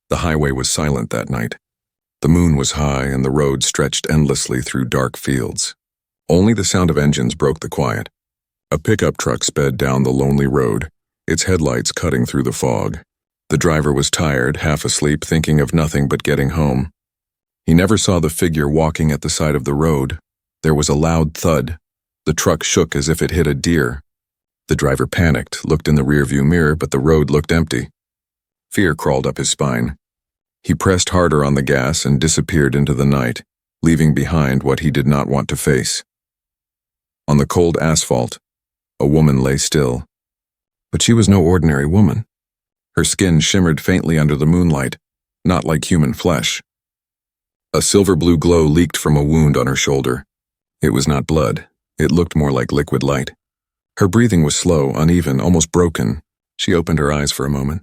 The highway was silent that night. The moon was high and the road stretched endlessly through dark fields. Only the sound of engines broke the quiet. A pickup truck sped down the lonely road, its headlights cutting through the fog. The driver was tired, half asleep, thinking of nothing but getting home. He never saw the figure walking at the side of the road. There was a loud thud. The truck shook as if it hit a deer. The driver panicked, looked in the rearview mirror, but the road looked empty. Fear crawled up his spine. He pressed harder on the gas and disappeared into the night, leaving behind what he did not want to face. On the cold asphalt, a woman lay still. But she was no ordinary woman. Her skin shimmered faintly under the moonlight, not like human flesh. A silver-blue glow leaked from a wound on her shoulder. It was not blood. It looked more like liquid light. Her breathing was slow, uneven, almost broken. She opened her eyes for a moment.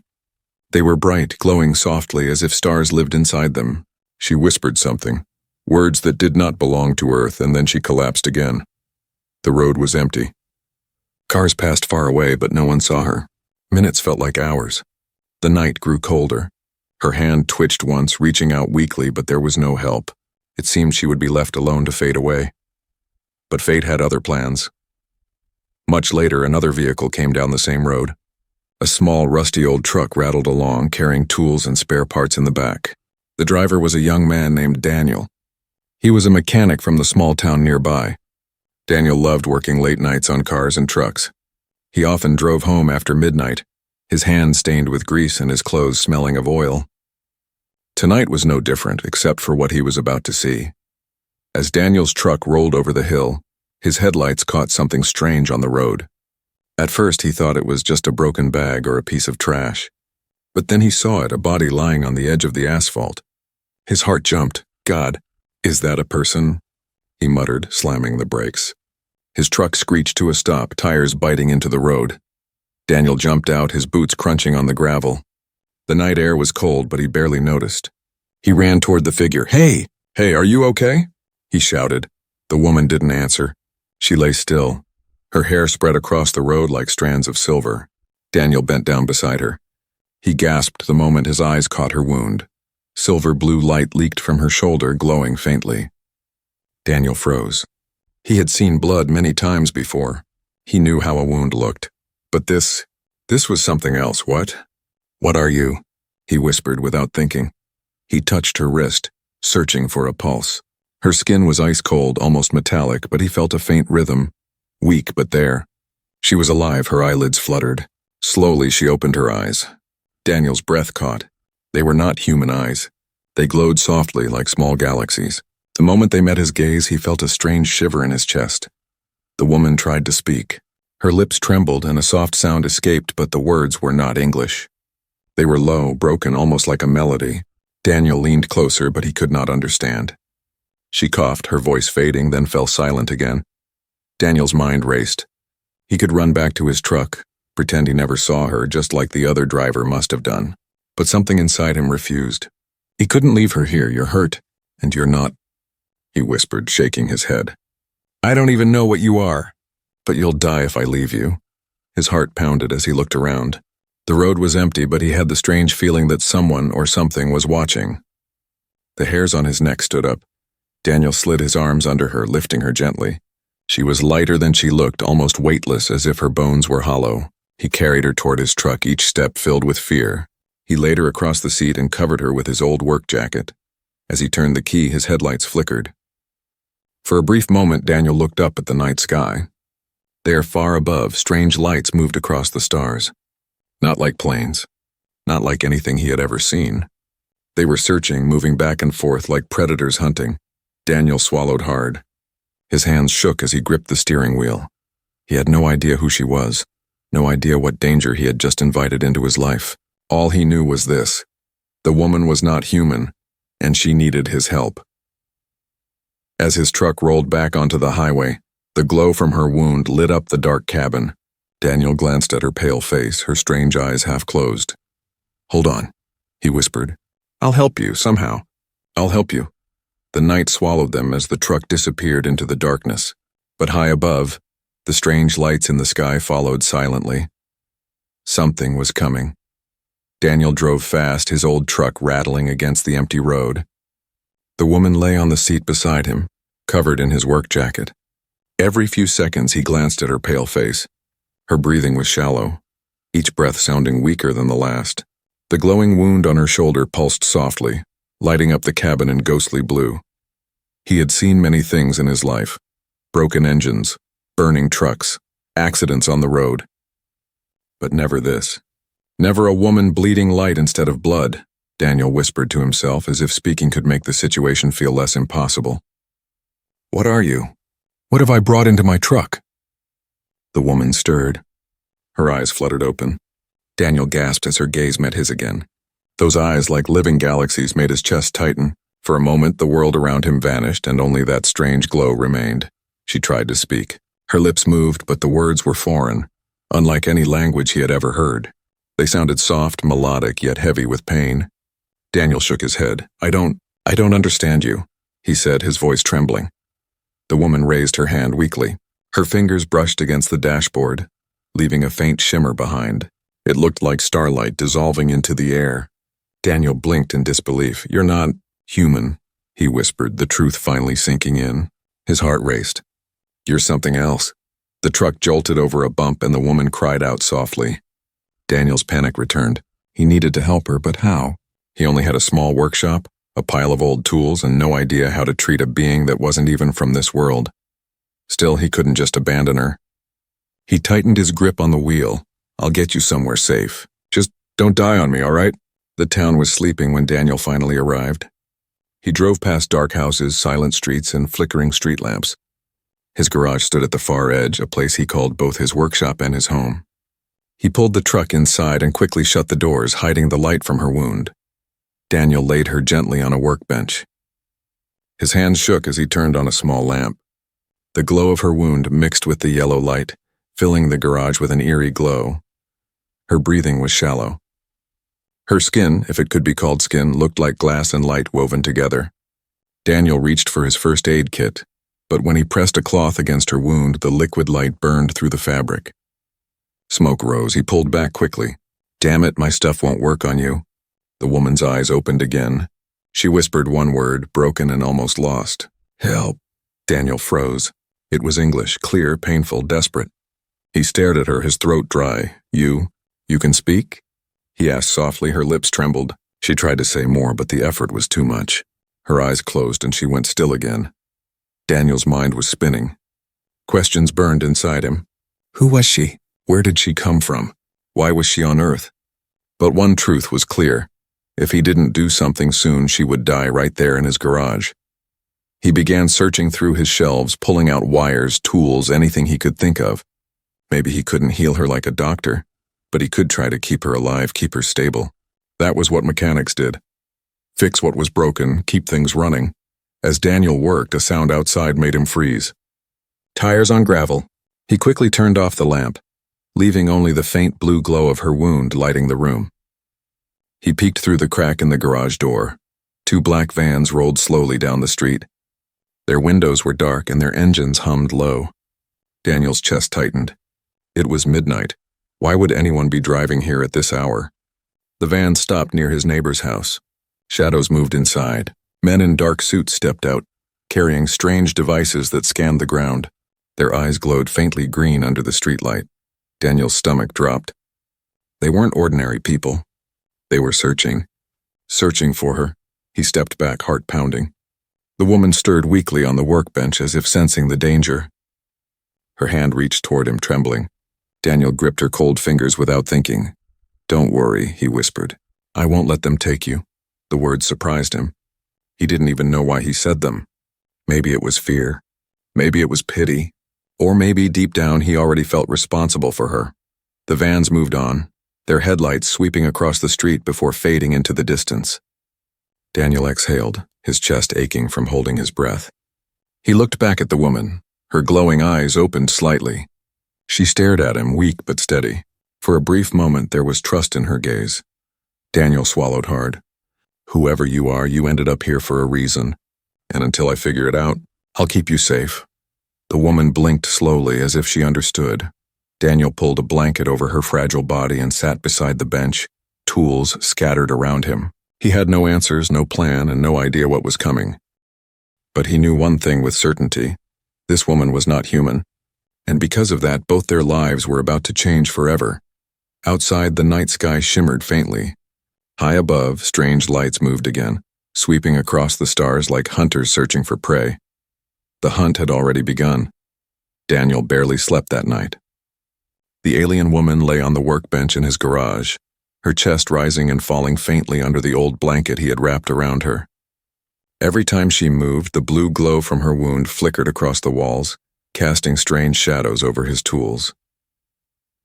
They were bright, glowing softly as if stars lived inside them. She whispered something, words that did not belong to Earth, and then she collapsed again. The road was empty. Cars passed far away, but no one saw her. Minutes felt like hours. The night grew colder. Her hand twitched once, reaching out weakly, but there was no help. It seemed she would be left alone to fade away. But fate had other plans. Much later, another vehicle came down the same road. A small, rusty old truck rattled along, carrying tools and spare parts in the back. The driver was a young man named Daniel. He was a mechanic from the small town nearby. Daniel loved working late nights on cars and trucks. He often drove home after midnight, his hands stained with grease and his clothes smelling of oil. Tonight was no different, except for what he was about to see. As Daniel's truck rolled over the hill, his headlights caught something strange on the road. At first he thought it was just a broken bag or a piece of trash. But then he saw it, a body lying on the edge of the asphalt. His heart jumped. God, is that a person? He muttered, slamming the brakes. His truck screeched to a stop, tires biting into the road. Daniel jumped out, his boots crunching on the gravel. The night air was cold, but he barely noticed. He ran toward the figure. Hey, are you okay? He shouted. The woman didn't answer. She lay still. Her hair spread across the road like strands of silver. Daniel bent down beside her. He gasped the moment his eyes caught her wound. Silver-blue light leaked from her shoulder, glowing faintly. Daniel froze. He had seen blood many times before. He knew how a wound looked. But this was something else. What? What are you? He whispered without thinking. He touched her wrist, searching for a pulse. Her skin was ice-cold, almost metallic, but he felt a faint rhythm. Weak, but there. She was alive, her eyelids fluttered. Slowly, she opened her eyes. Daniel's breath caught. They were not human eyes. They glowed softly like small galaxies. The moment they met his gaze, he felt a strange shiver in his chest. The woman tried to speak. Her lips trembled and a soft sound escaped, but the words were not English. They were low, broken, almost like a melody. Daniel leaned closer, but he could not understand. She coughed, her voice fading, then fell silent again. Daniel's mind raced. He could run back to his truck, pretend he never saw her, just like the other driver must have done. But something inside him refused. He couldn't leave her here. You're hurt, and you're not, he whispered, shaking his head. I don't even know what you are, but you'll die if I leave you. His heart pounded as he looked around. The road was empty, but he had the strange feeling that someone or something was watching. The hairs on his neck stood up. Daniel slid his arms under her, lifting her gently. She was lighter than she looked, almost weightless, as if her bones were hollow. He carried her toward his truck, each step filled with fear. He laid her across the seat and covered her with his old work jacket. As he turned the key, his headlights flickered. For a brief moment, Daniel looked up at the night sky. There, far above, strange lights moved across the stars. Not like planes. Not like anything he had ever seen. They were searching, moving back and forth like predators hunting. Daniel swallowed hard. His hands shook as he gripped the steering wheel. He had no idea who she was, no idea what danger he had just invited into his life. All he knew was this: the woman was not human, and she needed his help. As his truck rolled back onto the highway, the glow from her wound lit up the dark cabin. Daniel glanced at her pale face, her strange eyes half closed. Hold on, he whispered. I'll help you, somehow. I'll help you. The night swallowed them as the truck disappeared into the darkness. But high above, the strange lights in the sky followed silently. Something was coming. Daniel drove fast, his old truck rattling against the empty road. The woman lay on the seat beside him, covered in his work jacket. Every few seconds he glanced at her pale face. Her breathing was shallow, each breath sounding weaker than the last. The glowing wound on her shoulder pulsed softly, lighting up the cabin in ghostly blue. He had seen many things in his life: broken engines, burning trucks, accidents on the road. But never this. Never a woman bleeding light instead of blood, Daniel whispered to himself, as if speaking could make the situation feel less impossible. "What are you? What have I brought into my truck?" The woman stirred. Her eyes fluttered open. Daniel gasped as her gaze met his again. Those eyes, like living galaxies, made his chest tighten. For a moment, the world around him vanished, and only that strange glow remained. She tried to speak. Her lips moved, but the words were foreign, unlike any language he had ever heard. They sounded soft, melodic, yet heavy with pain. Daniel shook his head. I don't understand you," he said, his voice trembling. The woman raised her hand weakly. Her fingers brushed against the dashboard, leaving a faint shimmer behind. It looked like starlight dissolving into the air. Daniel blinked in disbelief. "You're not human," he whispered, the truth finally sinking in. His heart raced. "You're something else." The truck jolted over a bump and the woman cried out softly. Daniel's panic returned. He needed to help her, but how? He only had a small workshop, a pile of old tools, and no idea how to treat a being that wasn't even from this world. Still, he couldn't just abandon her. He tightened his grip on the wheel. "I'll get you somewhere safe. Just don't die on me, all right?" The town was sleeping when Daniel finally arrived. He drove past dark houses, silent streets, and flickering street lamps. His garage stood at the far edge, a place he called both his workshop and his home. He pulled the truck inside and quickly shut the doors, hiding the light from her wound. Daniel laid her gently on a workbench. His hands shook as he turned on a small lamp. The glow of her wound mixed with the yellow light, filling the garage with an eerie glow. Her breathing was shallow. Her skin, if it could be called skin, looked like glass and light woven together. Daniel reached for his first aid kit, but when he pressed a cloth against her wound, the liquid light burned through the fabric. Smoke rose. He pulled back quickly. "Damn it, my stuff won't work on you." The woman's eyes opened again. She whispered one word, broken and almost lost. "Help." Daniel froze. It was English, clear, painful, desperate. He stared at her, his throat dry. You can speak?" he asked softly. Her lips trembled. She tried to say more, but the effort was too much. Her eyes closed and she went still again. Daniel's mind was spinning. Questions burned inside him. Who was she? Where did she come from? Why was she on Earth? But one truth was clear. If he didn't do something soon, she would die right there in his garage. He began searching through his shelves, pulling out wires, tools, anything he could think of. Maybe he couldn't heal her like a doctor, but he could try to keep her alive, keep her stable. That was what mechanics did. Fix what was broken, keep things running. As Daniel worked, a sound outside made him freeze. Tires on gravel. He quickly turned off the lamp, leaving only the faint blue glow of her wound lighting the room. He peeked through the crack in the garage door. 2 black vans rolled slowly down the street. Their windows were dark and their engines hummed low. Daniel's chest tightened. It was midnight. Why would anyone be driving here at this hour? The van stopped near his neighbor's house. Shadows moved inside. Men in dark suits stepped out, carrying strange devices that scanned the ground. Their eyes glowed faintly green under the streetlight. Daniel's stomach dropped. They weren't ordinary people. They were searching for her. He stepped back, heart pounding. The woman stirred weakly on the workbench as if sensing the danger. Her hand reached toward him, trembling. Daniel gripped her cold fingers without thinking. Don't worry, he whispered. I won't let them take you. The words surprised him. He didn't even know why he said them. Maybe it was fear. Maybe it was pity. Or maybe deep down he already felt responsible for her. The vans moved on, their headlights sweeping across the street before fading into the distance. Daniel exhaled, his chest aching from holding his breath. He looked back at the woman, her glowing eyes opened slightly. She stared at him, weak but steady. For a brief moment there was trust in her gaze. Daniel swallowed hard. Whoever you are, you ended up here for a reason. And until I figure it out, I'll keep you safe. The woman blinked slowly as if she understood. Daniel pulled a blanket over her fragile body and sat beside the bench, tools scattered around him. He had no answers, no plan, and no idea what was coming. But he knew one thing with certainty. This woman was not human. And because of that, both their lives were about to change forever. Outside, the night sky shimmered faintly. High above, strange lights moved again, sweeping across the stars like hunters searching for prey. The hunt had already begun. Daniel barely slept that night. The alien woman lay on the workbench in his garage, her chest rising and falling faintly under the old blanket he had wrapped around her. Every time she moved, the blue glow from her wound flickered across the walls, casting strange shadows over his tools.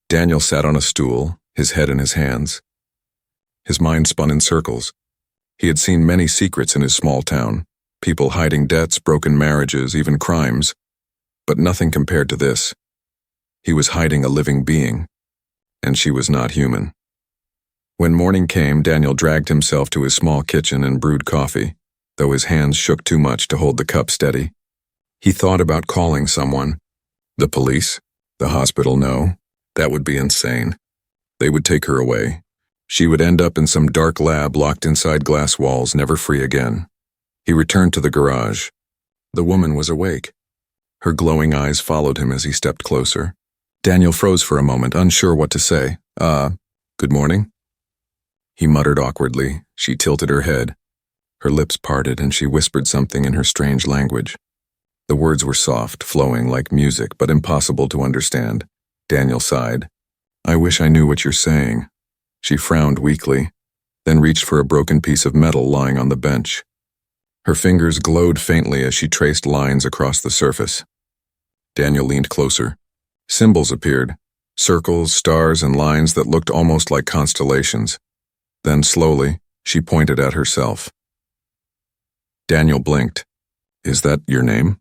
Daniel sat on a stool, his head in his hands. His mind spun in circles. He had seen many secrets in his small town, people hiding debts, broken marriages, even crimes, but nothing compared to this. He was hiding a living being, and she was not human. When morning came, Daniel dragged himself to his small kitchen and brewed coffee, though his hands shook too much to hold the cup steady. He thought about calling someone. The police? The hospital? No. That would be insane. They would take her away. She would end up in some dark lab locked inside glass walls, never free again. He returned to the garage. The woman was awake. Her glowing eyes followed him as he stepped closer. Daniel froze for a moment, unsure what to say. Good morning? He muttered awkwardly. She tilted her head. Her lips parted and she whispered something in her strange language. The words were soft, flowing like music, but impossible to understand. Daniel sighed. I wish I knew what you're saying. She frowned weakly, then reached for a broken piece of metal lying on the bench. Her fingers glowed faintly as she traced lines across the surface. Daniel leaned closer. Symbols appeared, circles, stars, and lines that looked almost like constellations. Then slowly, she pointed at herself. Daniel blinked. Is that your name?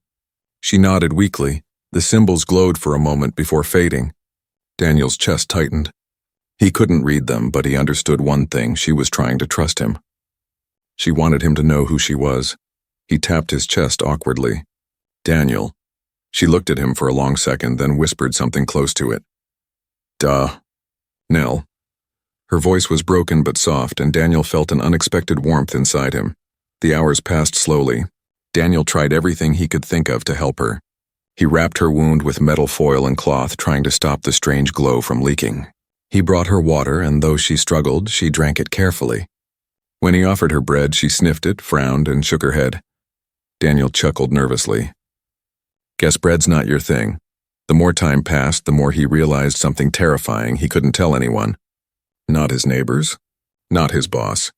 She nodded weakly. The symbols glowed for a moment before fading. Daniel's chest tightened. He couldn't read them, but he understood one thing: she was trying to trust him. She wanted him to know who she was. He tapped his chest awkwardly. Daniel. She looked at him for a long second, then whispered something close to it. Duh. Nell. Her voice was broken but soft, and Daniel felt an unexpected warmth inside him. The hours passed slowly. Daniel tried everything he could think of to help her. He wrapped her wound with metal foil and cloth, trying to stop the strange glow from leaking. He brought her water, and though she struggled, she drank it carefully. When he offered her bread, she sniffed it, frowned, and shook her head. Daniel chuckled nervously. Guess bread's not your thing. The more time passed, the more he realized something terrifying he couldn't tell anyone. Not his neighbors, not his boss,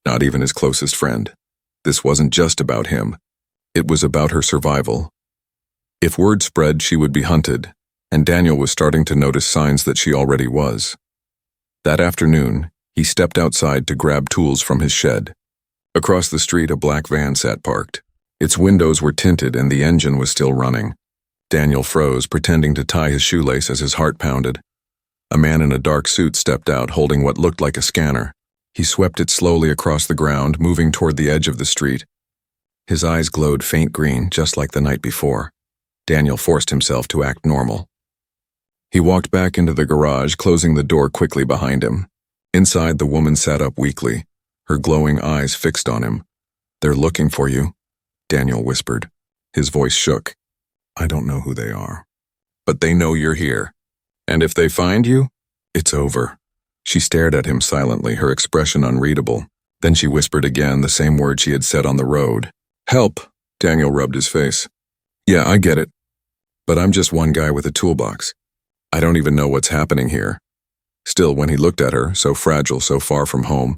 not even his closest friend. This wasn't just about him. It was about her survival. If word spread, she would be hunted, and Daniel was starting to notice signs that she already was. That afternoon, he stepped outside to grab tools from his shed. Across the street, a black van sat parked. Its windows were tinted and the engine was still running. Daniel froze, pretending to tie his shoelace as his heart pounded. A man in a dark suit stepped out, holding what looked like a scanner. He swept it slowly across the ground, moving toward the edge of the street. His eyes glowed faint green, just like the night before. Daniel forced himself to act normal. He walked back into the garage, closing the door quickly behind him. Inside, the woman sat up weakly, her glowing eyes fixed on him. They're looking for you, Daniel whispered. His voice shook. I don't know who they are, but they know you're here. And if they find you, it's over. She stared at him silently, her expression unreadable. Then she whispered again, the same word she had said on the road. Help, Daniel rubbed his face. Yeah, I get it. But I'm just one guy with a toolbox. I don't even know what's happening here. Still, when he looked at her, so fragile, so far from home,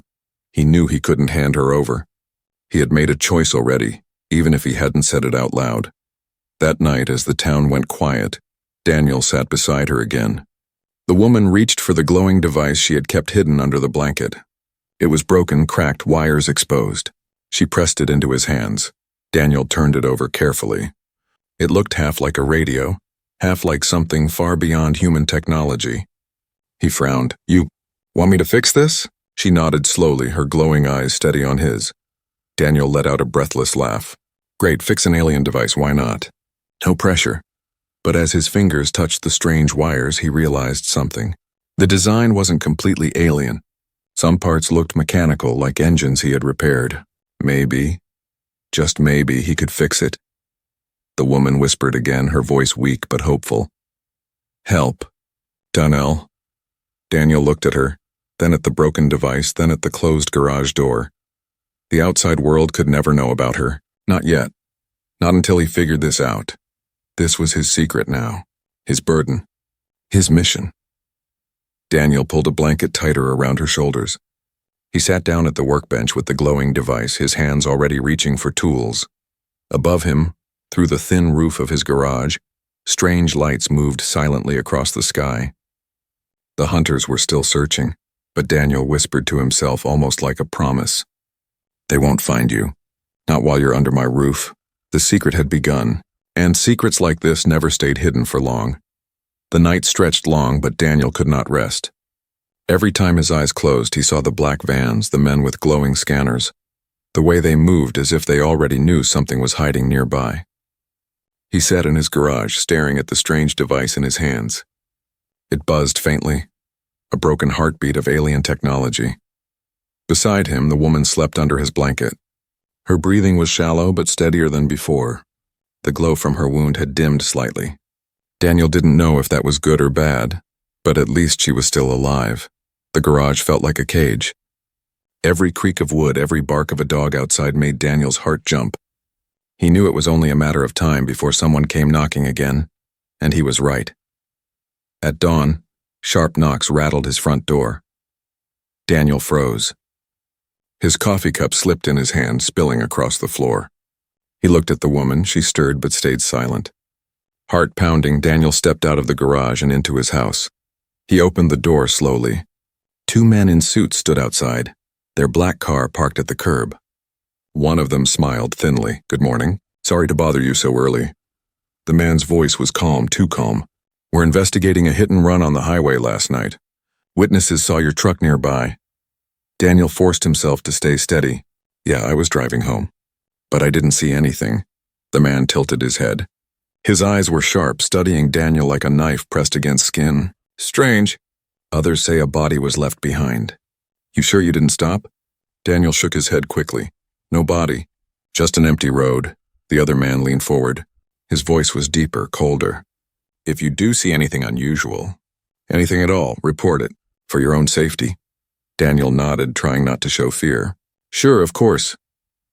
he knew he couldn't hand her over. He had made a choice already, even if he hadn't said it out loud. That night, as the town went quiet, Daniel sat beside her again. The woman reached for the glowing device she had kept hidden under the blanket. It was broken, cracked, wires exposed. She pressed it into his hands. Daniel turned it over carefully. It looked half like a radio, half like something far beyond human technology. He frowned. You want me to fix this? She nodded slowly, her glowing eyes steady on his. Daniel let out a breathless laugh. Great, fix an alien device, why not? No pressure. But as his fingers touched the strange wires, he realized something. The design wasn't completely alien. Some parts looked mechanical, like engines he had repaired. Maybe, just maybe, he could fix it. The woman whispered again, her voice weak but hopeful. Help. Donnell. Daniel looked at her, then at the broken device, then at the closed garage door. The outside world could never know about her. Not yet. Not until he figured this out. This was his secret now. His burden. His mission. Daniel pulled a blanket tighter around her shoulders. He sat down at the workbench with the glowing device, his hands already reaching for tools. Above him, through the thin roof of his garage, strange lights moved silently across the sky. The hunters were still searching, but Daniel whispered to himself almost like a promise. They won't find you. Not while you're under my roof. The secret had begun, and secrets like this never stayed hidden for long. The night stretched long, but Daniel could not rest. Every time his eyes closed, he saw the black vans, the men with glowing scanners, the way they moved as if they already knew something was hiding nearby. He sat in his garage, staring at the strange device in his hands. It buzzed faintly, a broken heartbeat of alien technology. Beside him, the woman slept under his blanket. Her breathing was shallow but steadier than before. The glow from her wound had dimmed slightly. Daniel didn't know if that was good or bad, but at least she was still alive. The garage felt like a cage. Every creak of wood, every bark of a dog outside made Daniel's heart jump. He knew it was only a matter of time before someone came knocking again, and he was right. At dawn, sharp knocks rattled his front door. Daniel froze. His coffee cup slipped in his hand, spilling across the floor. He looked at the woman. She stirred but stayed silent. Heart pounding, Daniel stepped out of the garage and into his house. He opened the door slowly. 2 men in suits stood outside, their black car parked at the curb. One of them smiled thinly. "Good morning. Sorry to bother you so early." The man's voice was calm, too calm. "We're investigating a hit and run on the highway last night. Witnesses saw your truck nearby." Daniel forced himself to stay steady. "Yeah, I was driving home. But I didn't see anything." The man tilted his head. His eyes were sharp, studying Daniel like a knife pressed against skin. "Strange. Others say a body was left behind." "You sure you didn't stop?" Daniel shook his head quickly. "No body. Just an empty road." The other man leaned forward. His voice was deeper, colder. "If you do see anything unusual, anything at all, report it, for your own safety." Daniel nodded, trying not to show fear. "Sure, of course."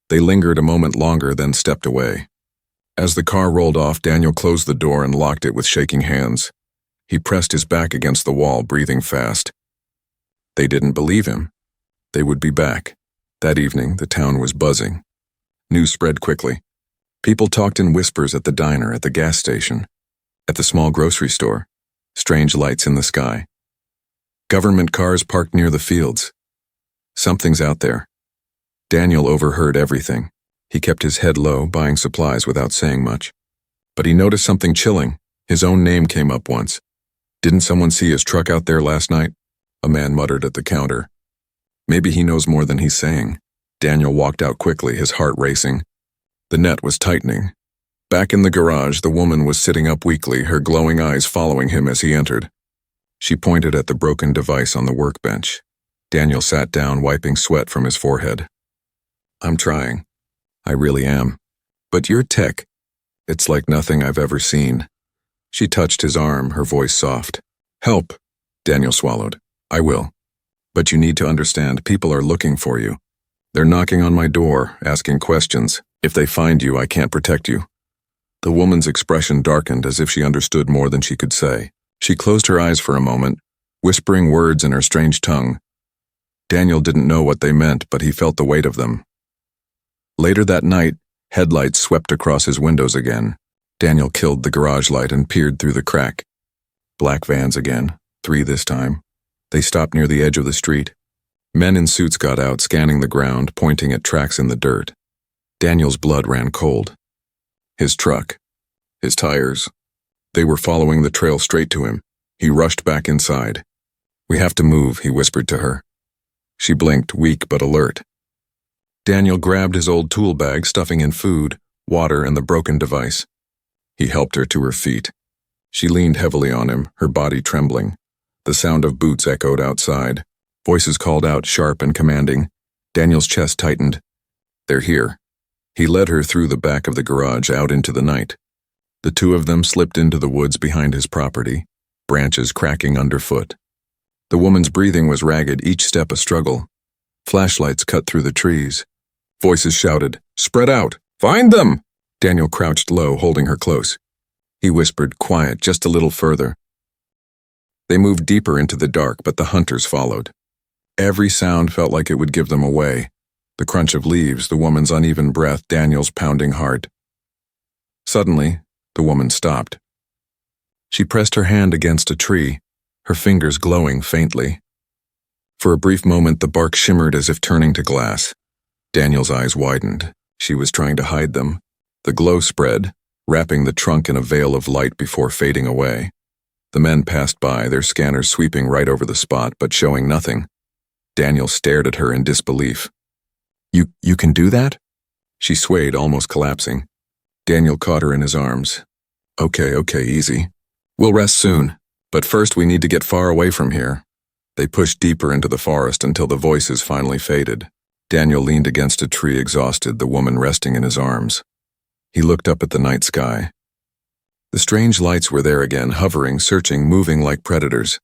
They lingered a moment longer, then stepped away. As the car rolled off, Daniel closed the door and locked it with shaking hands. He pressed his back against the wall, breathing fast. They didn't believe him. They would be back. That evening, the town was buzzing. News spread quickly. People talked in whispers at the diner, at the gas station, at the small grocery store. Strange lights in the sky. Government cars parked near the fields. Something's out there. Daniel overheard everything. He kept his head low, buying supplies without saying much. But he noticed something chilling. His own name came up once. "Didn't someone see his truck out there last night?" A man muttered at the counter. Maybe he knows more than he's saying. Daniel walked out quickly, his heart racing. The net was tightening. Back in the garage, the woman was sitting up weakly, her glowing eyes following him as he entered. She pointed at the broken device on the workbench. Daniel sat down, wiping sweat from his forehead. "I'm trying. I really am. But your tech, it's like nothing I've ever seen." She touched his arm, her voice soft. "Help." Daniel swallowed. "I will. But you need to understand, people are looking for you. They're knocking on my door, asking questions. If they find you, I can't protect you." The woman's expression darkened as if she understood more than she could say. She closed her eyes for a moment, whispering words in her strange tongue. Daniel didn't know what they meant, but he felt the weight of them. Later that night, headlights swept across his windows again. Daniel killed the garage light and peered through the crack. Black vans again, 3 this time. They stopped near the edge of the street. Men in suits got out, scanning the ground, pointing at tracks in the dirt. Daniel's blood ran cold. His truck, his tires, they were following the trail straight to him. He rushed back inside. "We have to move," he whispered to her. She blinked, weak but alert. Daniel grabbed his old tool bag, stuffing in food, water, and the broken device. He helped her to her feet. She leaned heavily on him, her body trembling. The sound of boots echoed outside. Voices called out, sharp and commanding. Daniel's chest tightened. They're here. He led her through the back of the garage out into the night. The two of them slipped into the woods behind his property, branches cracking underfoot. The woman's breathing was ragged, each step a struggle. Flashlights cut through the trees. Voices shouted, "Spread out! Find them!" Daniel crouched low, holding her close. He whispered, "Quiet, just a little further." They moved deeper into the dark, but the hunters followed. Every sound felt like it would give them away. The crunch of leaves, the woman's uneven breath, Daniel's pounding heart. Suddenly, the woman stopped. She pressed her hand against a tree, her fingers glowing faintly. For a brief moment, the bark shimmered as if turning to glass. Daniel's eyes widened. She was trying to hide them. The glow spread, wrapping the trunk in a veil of light before fading away. The men passed by, their scanners sweeping right over the spot, but showing nothing. Daniel stared at her in disbelief. You can do that?" She swayed, almost collapsing. Daniel caught her in his arms. Okay, easy. We'll rest soon, but first we need to get far away from here." They pushed deeper into the forest until the voices finally faded. Daniel leaned against a tree, exhausted, the woman resting in his arms. He looked up at the night sky. The strange lights were there again, hovering, searching, moving like predators.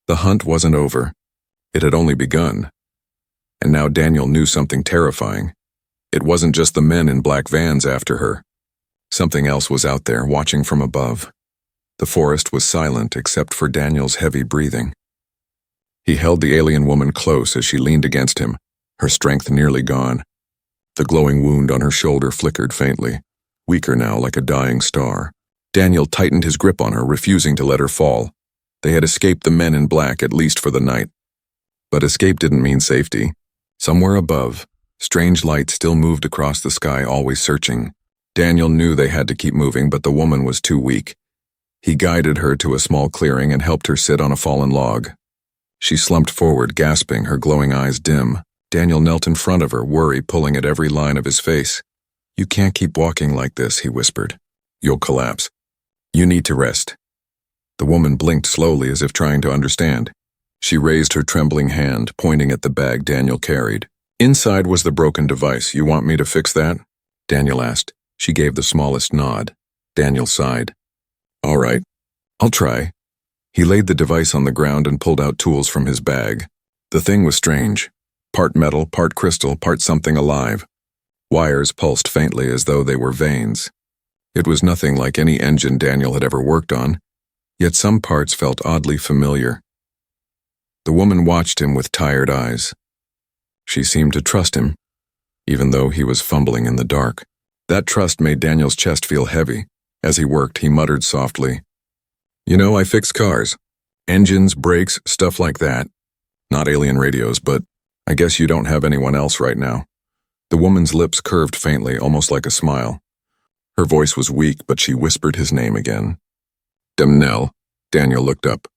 The hunt wasn't over. It had only begun. And now Daniel knew something terrifying. It wasn't just the men in black vans after her. Something else was out there, watching from above. The forest was silent except for Daniel's heavy breathing. He held the alien woman close as she leaned against him, her strength nearly gone. The glowing wound on her shoulder flickered faintly, weaker now, like a dying star. Daniel tightened his grip on her, refusing to let her fall. They had escaped the men in black, at least for the night. But escape didn't mean safety. Somewhere above, strange light still moved across the sky, always searching. Daniel knew they had to keep moving, but the woman was too weak. He guided her to a small clearing and helped her sit on a fallen log. She slumped forward, gasping, her glowing eyes dim. Daniel knelt in front of her, worry pulling at every line of his face. "You can't keep walking like this," he whispered. "You'll collapse. You need to rest." The woman blinked slowly as if trying to understand. She raised her trembling hand, pointing at the bag Daniel carried. Inside was the broken device. "You want me to fix that?" Daniel asked. She gave the smallest nod. Daniel sighed. "All right, I'll try." He laid the device on the ground and pulled out tools from his bag. The thing was strange. Part metal, part crystal, part something alive. Wires pulsed faintly as though they were veins. It was nothing like any engine Daniel had ever worked on, yet some parts felt oddly familiar. The woman watched him with tired eyes. She seemed to trust him, even though he was fumbling in the dark. That trust made Daniel's chest feel heavy. As he worked, he muttered softly, "You know, I fix cars. Engines, brakes, stuff like that. Not alien radios, but I guess you don't have anyone else right now." The woman's lips curved faintly, almost like a smile. Her voice was weak, but she whispered his name again. "Demnell." Daniel looked up.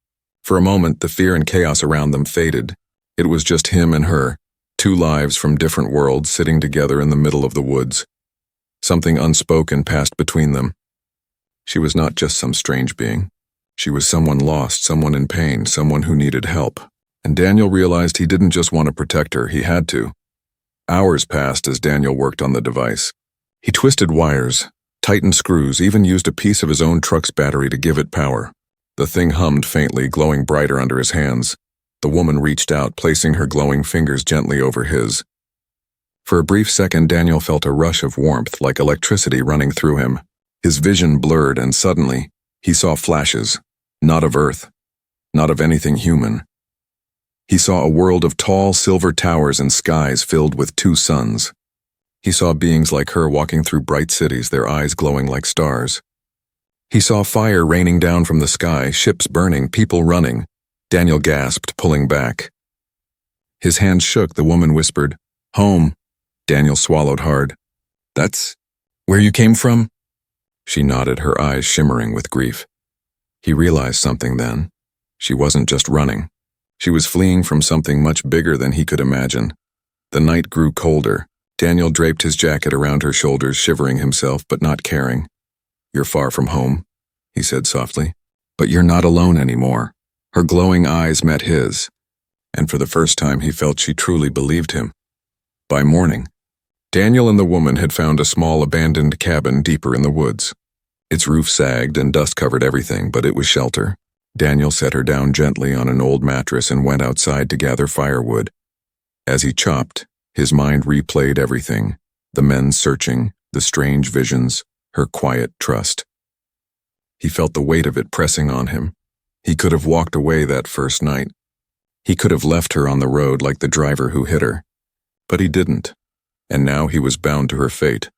For a moment, the fear and chaos around them faded. It was just him and her, two lives from different worlds sitting together in the middle of the woods. Something unspoken passed between them. She was not just some strange being. She was someone lost, someone in pain, someone who needed help. And Daniel realized he didn't just want to protect her, he had to. Hours passed as Daniel worked on the device. He twisted wires, tightened screws, even used a piece of his own truck's battery to give it power. The thing hummed faintly, glowing brighter under his hands. The woman reached out, placing her glowing fingers gently over his. For a brief second, Daniel felt a rush of warmth, like electricity running through him. His vision blurred, and suddenly, he saw flashes, not of Earth, not of anything human. He saw a world of tall silver towers and skies filled with two suns. He saw beings like her walking through bright cities, their eyes glowing like stars. He saw fire raining down from the sky, ships burning, people running. Daniel gasped, pulling back. His hands shook. The woman whispered, "Home." Daniel swallowed hard. "That's where you came from?" She nodded, her eyes shimmering with grief. He realized something then. She wasn't just running. She was fleeing from something much bigger than he could imagine. The night grew colder. Daniel draped his jacket around her shoulders, shivering himself, but not caring. "You're far from home," he said softly. "But you're not alone anymore." Her glowing eyes met his, and for the first time he felt she truly believed him. By morning, Daniel and the woman had found a small abandoned cabin deeper in the woods. Its roof sagged and dust covered everything, but it was shelter. Daniel set her down gently on an old mattress and went outside to gather firewood. As he chopped, his mind replayed everything: the men searching, the strange visions, her quiet trust. He felt the weight of it pressing on him. He could have walked away that first night. He could have left her on the road like the driver who hit her. But he didn't, and now he was bound to her fate.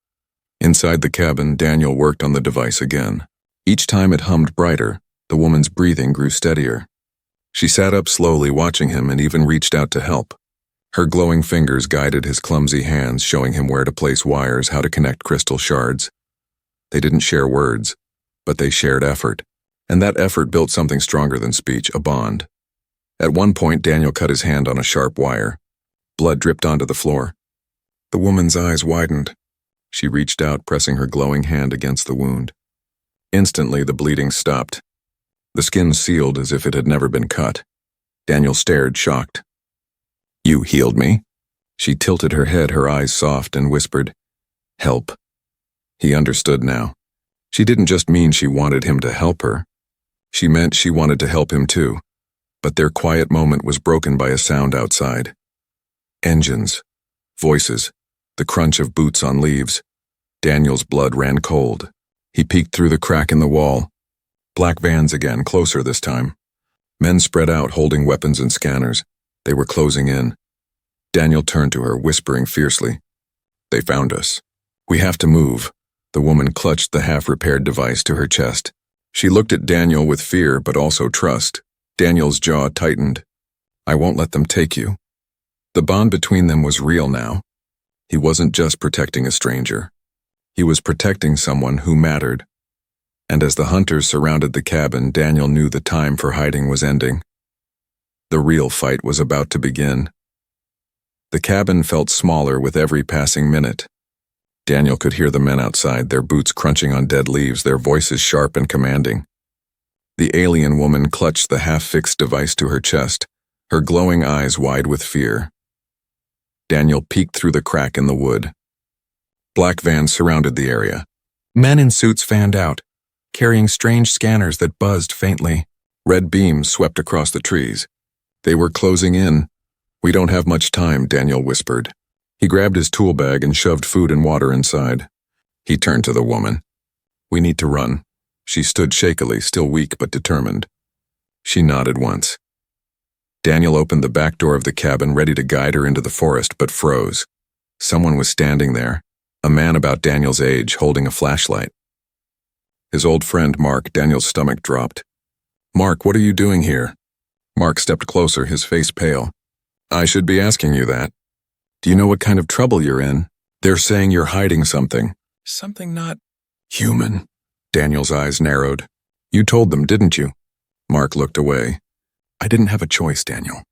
Inside the cabin, Daniel worked on the device again. Each time it hummed brighter, the woman's breathing grew steadier. She sat up slowly, watching him, and even reached out to help. Her glowing fingers guided his clumsy hands, showing him where to place wires, how to connect crystal shards. They didn't share words, but they shared effort, and that effort built something stronger than speech, a bond. At one point, Daniel cut his hand on a sharp wire. Blood dripped onto the floor. The woman's eyes widened. She reached out, pressing her glowing hand against the wound. Instantly, the bleeding stopped. The skin sealed as if it had never been cut. Daniel stared, shocked. "You healed me?" She tilted her head, her eyes soft, and whispered, "Help." He understood now. She didn't just mean she wanted him to help her. She meant she wanted to help him too. But their quiet moment was broken by a sound outside. Engines, voices, the crunch of boots on leaves. Daniel's blood ran cold. He peeked through the crack in the wall. Black vans again, closer this time. Men spread out, holding weapons and scanners. They were closing in. Daniel turned to her, whispering fiercely, "They found us. We have to move." The woman clutched the half-repaired device to her chest. She looked at Daniel with fear, but also trust. Daniel's jaw tightened. "I won't let them take you." The bond between them was real now. He wasn't just protecting a stranger. He was protecting someone who mattered. And as the hunters surrounded the cabin, Daniel knew the time for hiding was ending. The real fight was about to begin. The cabin felt smaller with every passing minute. Daniel could hear the men outside, their boots crunching on dead leaves, their voices sharp and commanding. The alien woman clutched the half-fixed device to her chest, her glowing eyes wide with fear. Daniel peeked through the crack in the wood. Black vans surrounded the area. Men in suits fanned out, carrying strange scanners that buzzed faintly. Red beams swept across the trees. They were closing in. "We don't have much time," Daniel whispered. He grabbed his tool bag and shoved food and water inside. He turned to the woman. "We need to run." She stood shakily, still weak but determined. She nodded once. Daniel opened the back door of the cabin, ready to guide her into the forest, but froze. Someone was standing there, a man about Daniel's age, holding a flashlight. His old friend Mark. Daniel's stomach dropped. "Mark, what are you doing here?" Mark stepped closer, his face pale. "I should be asking you that. Do you know what kind of trouble you're in? They're saying you're hiding something." "Something not human." Daniel's eyes narrowed. "You told them, didn't you?" Mark looked away. "I didn't have a choice, Daniel.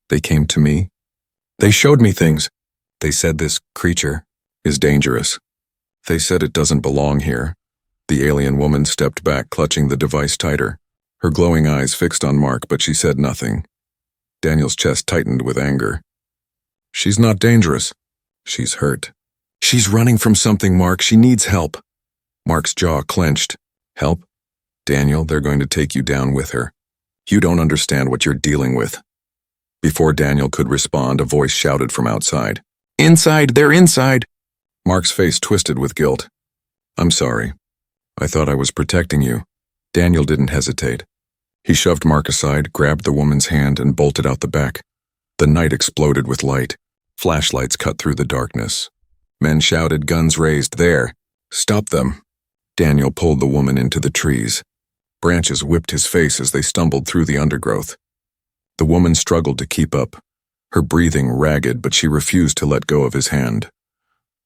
They came to me. They showed me things. They said this creature is dangerous. They said it doesn't belong here." The alien woman stepped back, clutching the device tighter. Her glowing eyes fixed on Mark, but she said nothing. Daniel's chest tightened with anger. "She's not dangerous. She's hurt. She's running from something, Mark. She needs help." Mark's jaw clenched. "Help? Daniel, they're going to take you down with her. You don't understand what you're dealing with." Before Daniel could respond, a voice shouted from outside. "Inside! They're inside!" Mark's face twisted with guilt. "I'm sorry. I thought I was protecting you." Daniel didn't hesitate. He shoved Mark aside, grabbed the woman's hand, and bolted out the back. The night exploded with light. Flashlights cut through the darkness. Men shouted, guns raised. "There! Stop them!" Daniel pulled the woman into the trees. Branches whipped his face as they stumbled through the undergrowth. The woman struggled to keep up, her breathing ragged, but she refused to let go of his hand.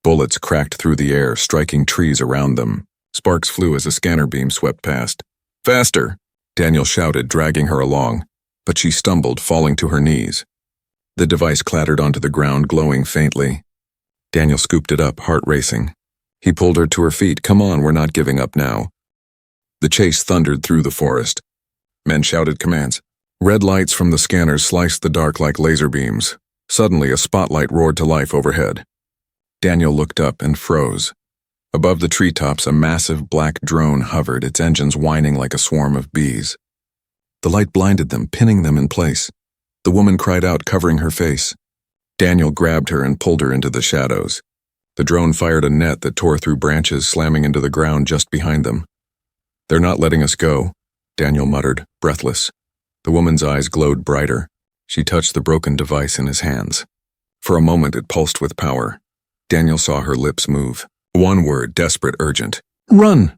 Bullets cracked through the air, striking trees around them. Sparks flew as a scanner beam swept past. "Faster!" Daniel shouted, dragging her along, but she stumbled, falling to her knees. The device clattered onto the ground, glowing faintly. Daniel scooped it up, heart racing. He pulled her to her feet. "Come on, we're not giving up now." The chase thundered through the forest. Men shouted commands. Red lights from the scanners sliced the dark like laser beams. Suddenly, a spotlight roared to life overhead. Daniel looked up and froze. Above the treetops, a massive black drone hovered, its engines whining like a swarm of bees. The light blinded them, pinning them in place. The woman cried out, covering her face. Daniel grabbed her and pulled her into the shadows. The drone fired a net that tore through branches, slamming into the ground just behind them. "They're not letting us go," Daniel muttered, breathless. The woman's eyes glowed brighter. She touched the broken device in his hands. For a moment it pulsed with power. Daniel saw her lips move. One word, desperate, urgent. "Run!"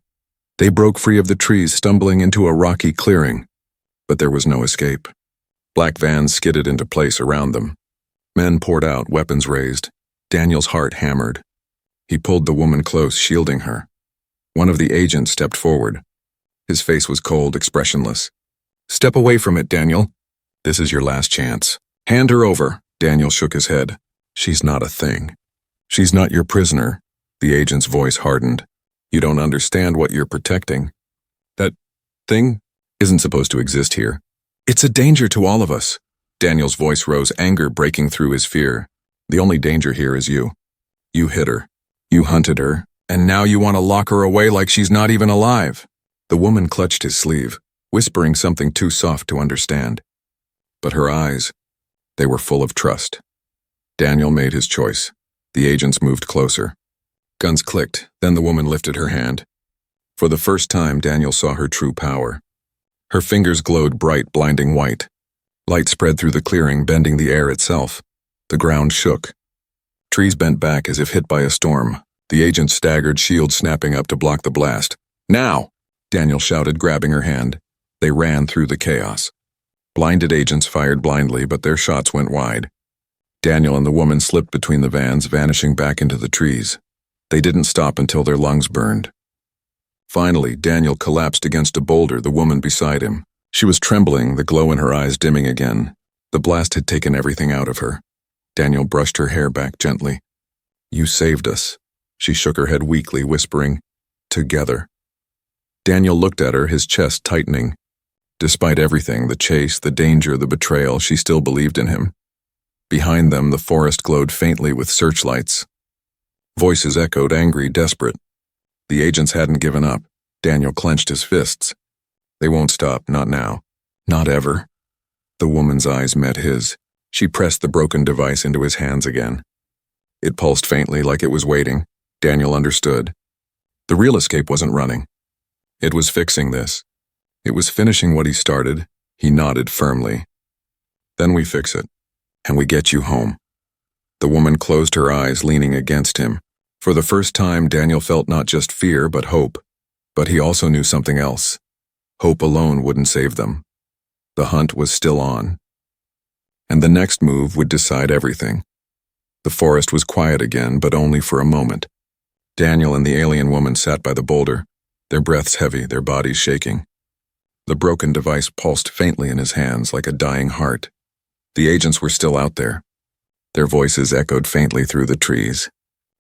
They broke free of the trees, stumbling into a rocky clearing. But there was no escape. Black vans skidded into place around them. Men poured out, weapons raised. Daniel's heart hammered. He pulled the woman close, shielding her. One of the agents stepped forward. His face was cold, expressionless. "Step away from it, Daniel. This is your last chance. Hand her over." Daniel shook his head. "She's not a thing. She's not your prisoner." The agent's voice hardened. "You don't understand what you're protecting. That thing isn't supposed to exist here. It's a danger to all of us." Daniel's voice rose, anger breaking through his fear. "The only danger here is you. You hit her. You hunted her. And now you want to lock her away like she's not even alive." The woman clutched his sleeve, whispering something too soft to understand. But her eyes, they were full of trust. Daniel made his choice. The agents moved closer. Guns clicked, then the woman lifted her hand. For the first time, Daniel saw her true power. Her fingers glowed bright, blinding white. Light spread through the clearing, bending the air itself. The ground shook. Trees bent back as if hit by a storm. The agent staggered, shield snapping up to block the blast. "Now!" Daniel shouted, grabbing her hand. They ran through the chaos. Blinded agents fired blindly, but their shots went wide. Daniel and the woman slipped between the vans, vanishing back into the trees. They didn't stop until their lungs burned. Finally, Daniel collapsed against a boulder, the woman beside him. She was trembling, the glow in her eyes dimming again. The blast had taken everything out of her. Daniel brushed her hair back gently. "You saved us." She shook her head weakly, whispering, "Together." Daniel looked at her, his chest tightening. Despite everything, the chase, the danger, the betrayal, she still believed in him. Behind them, the forest glowed faintly with searchlights. Voices echoed, angry, desperate. The agents hadn't given up. Daniel clenched his fists. "They won't stop, not now. Not ever." The woman's eyes met his. She pressed the broken device into his hands again. It pulsed faintly, like it was waiting. Daniel understood. The real escape wasn't running. It was fixing this. It was finishing what he started. He nodded firmly. "Then we fix it. And we get you home." The woman closed her eyes, leaning against him. For the first time, Daniel felt not just fear, but hope. But he also knew something else. Hope alone wouldn't save them. The hunt was still on. And the next move would decide everything. The forest was quiet again, but only for a moment. Daniel and the alien woman sat by the boulder, their breaths heavy, their bodies shaking. The broken device pulsed faintly in his hands like a dying heart. The agents were still out there. Their voices echoed faintly through the trees.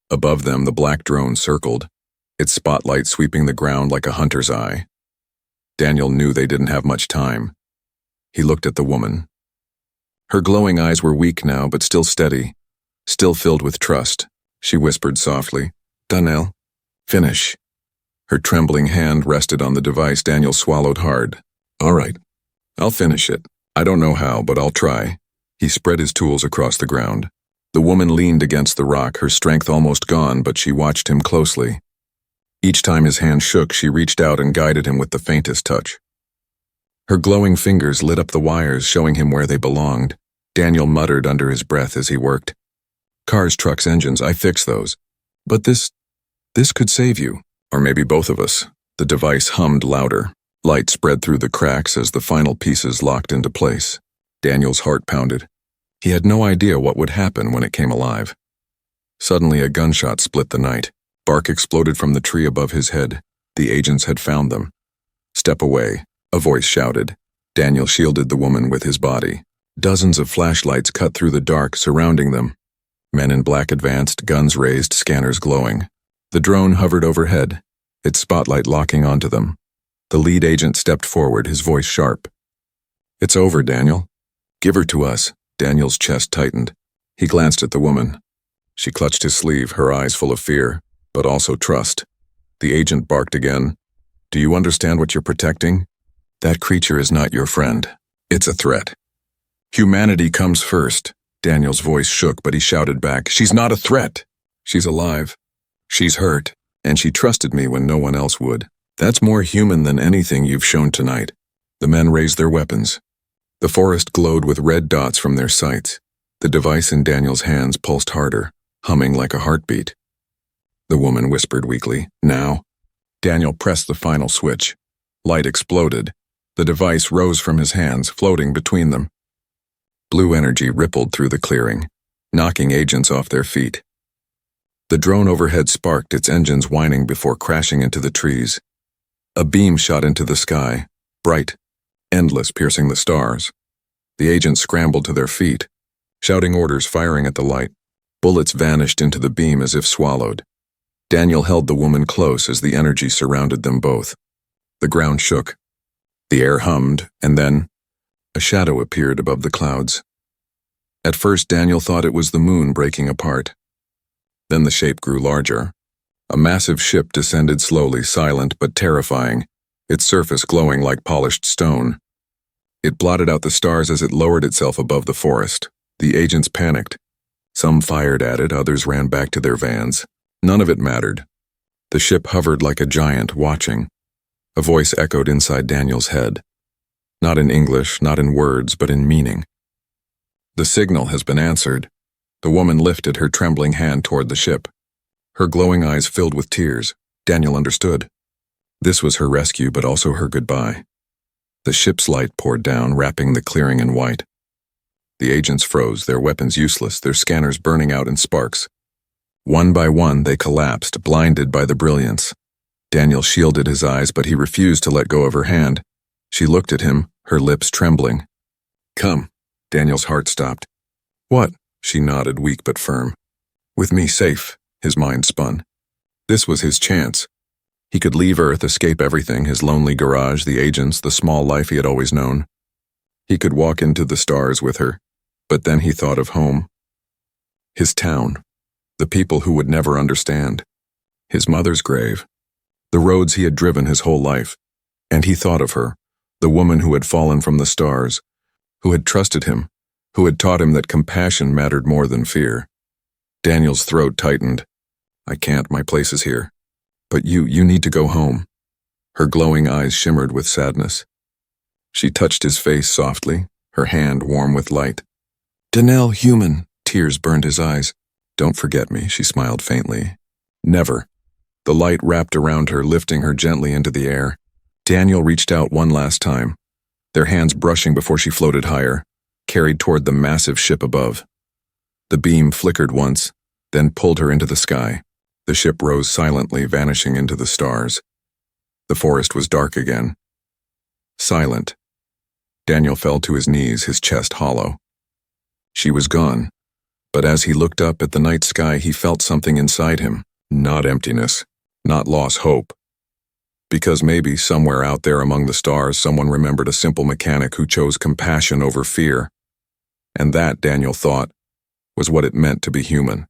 Above them, the black drone circled, its spotlight sweeping the ground like a hunter's eye. Daniel knew they didn't have much time. He looked at the woman. Her glowing eyes were weak now, but still steady, still filled with trust. She whispered softly, "Daniel, finish." Her trembling hand rested on the device. Daniel swallowed hard. "All right, I'll finish it. I don't know how, but I'll try." He spread his tools across the ground. The woman leaned against the rock, her strength almost gone, but she watched him closely. Each time his hand shook, she reached out and guided him with the faintest touch. Her glowing fingers lit up the wires, showing him where they belonged. Daniel muttered under his breath as he worked. "Cars, trucks, engines, I fix those. But this could save you. Or maybe both of us." The device hummed louder. Light spread through the cracks as the final pieces locked into place. Daniel's heart pounded. He had no idea what would happen when it came alive. Suddenly, a gunshot split the night. Bark exploded from the tree above his head. The agents had found them. "Step away," a voice shouted. Daniel shielded the woman with his body. Dozens of flashlights cut through the dark, surrounding them. Men in black advanced, guns raised, scanners glowing. The drone hovered overhead, its spotlight locking onto them. The lead agent stepped forward, his voice sharp. It's over, Daniel. Give her to us. Daniel's chest tightened. He glanced at the woman. She clutched his sleeve, her eyes full of fear, but also trust. The agent barked again. Do you understand what you're protecting? That creature is not your friend. It's a threat. Humanity comes first. Daniel's voice shook, but he shouted back, She's not a threat. She's alive. She's hurt, and she trusted me when no one else would. That's more human than anything you've shown tonight. The men raised their weapons. The forest glowed with red dots from their sights. The device in Daniel's hands pulsed harder, humming like a heartbeat. The woman whispered weakly, Now. Daniel pressed the final switch. Light exploded. The device rose from his hands, floating between them. Blue energy rippled through the clearing, knocking agents off their feet. The drone overhead sparked, its engines whining before crashing into the trees. A beam shot into the sky, bright, endless, piercing the stars. The agents scrambled to their feet, shouting orders, firing at the light. Bullets vanished into the beam as if swallowed. Daniel held the woman close as the energy surrounded them both. The ground shook. The air hummed, and then a shadow appeared above the clouds. At first, Daniel thought it was the moon breaking apart. Then the shape grew larger. A massive ship descended slowly, silent but terrifying, its surface glowing like polished stone. It blotted out the stars as it lowered itself above the forest. The agents panicked. Some fired at it, others ran back to their vans. None of it mattered. The ship hovered like a giant, watching. A voice echoed inside Daniel's head. Not in English, not in words, but in meaning. The signal has been answered. The woman lifted her trembling hand toward the ship. Her glowing eyes filled with tears. Daniel understood. This was her rescue, but also her goodbye. The ship's light poured down, wrapping the clearing in white. The agents froze, their weapons useless, their scanners burning out in sparks. One by one, they collapsed, blinded by the brilliance. Daniel shielded his eyes, but he refused to let go of her hand. She looked at him, her lips trembling. Come. Daniel's heart stopped. What? She nodded, weak but firm. With me, safe. His mind spun. This was his chance. He could leave Earth, escape everything, his lonely garage, the agents, the small life he had always known. He could walk into the stars with her, but then he thought of home. His town. The people who would never understand. His mother's grave. The roads he had driven his whole life. And he thought of her, the woman who had fallen from the stars, who had trusted him, who had taught him that compassion mattered more than fear. Daniel's throat tightened. I can't, my place is here. But you need to go home. Her glowing eyes shimmered with sadness. She touched his face softly, her hand warm with light. Danelle, human. Tears burned his eyes. Don't forget me, she smiled faintly. Never. The light wrapped around her, lifting her gently into the air. Daniel reached out one last time, their hands brushing before she floated higher, carried toward the massive ship above. The beam flickered once, then pulled her into the sky. The ship rose silently, vanishing into the stars. The forest was dark again. Silent. Daniel fell to his knees, his chest hollow. She was gone, but as he looked up at the night sky, he felt something inside him. Not emptiness, not lost hope. Because maybe somewhere out there among the stars, someone remembered a simple mechanic who chose compassion over fear. And that, Daniel thought, was what it meant to be human.